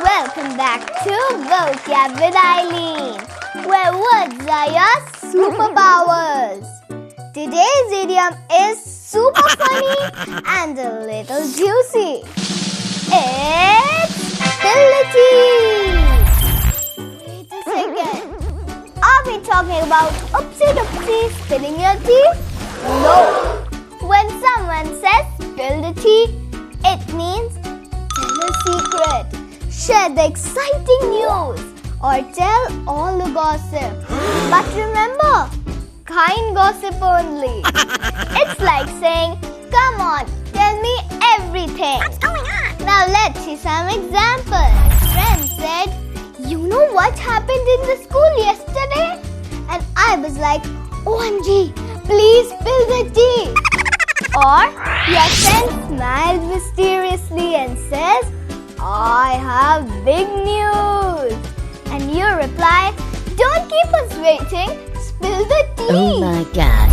Welcome back to Vocab with Aileen, where words are your superpowers. Today's idiom is super funny and a little juicy. It's spill the tea. Wait a second. Are we talking about oopsie-doopsie spilling your tea? No. When someone says spill the tea, it means tell a secret, share the exciting news, or tell all the gossip. But remember, kind gossip only. It's like saying, come on, tell me everything. What's going on? Now let's see some examples. My friend said, you know what happened in the school yesterday? And I was like, OMG, please spill the tea. Or your friend smiles mysteriously and says, I have big news. And you reply, don't keep us waiting, spill the tea. Oh my god.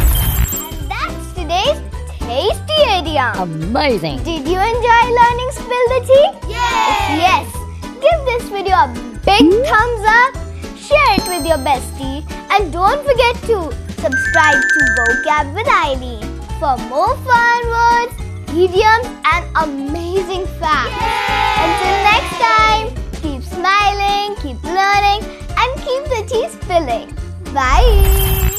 And that's today's tasty idiom. Amazing. Did you enjoy learning spill the tea? Yes. Give this video a big thumbs up, share it with your bestie, and don't forget to subscribe to Vocab with Aileen for more fun words, idioms, and amazing facts. Until next time, keep smiling, keep learning, and keep the tea spilling. Bye.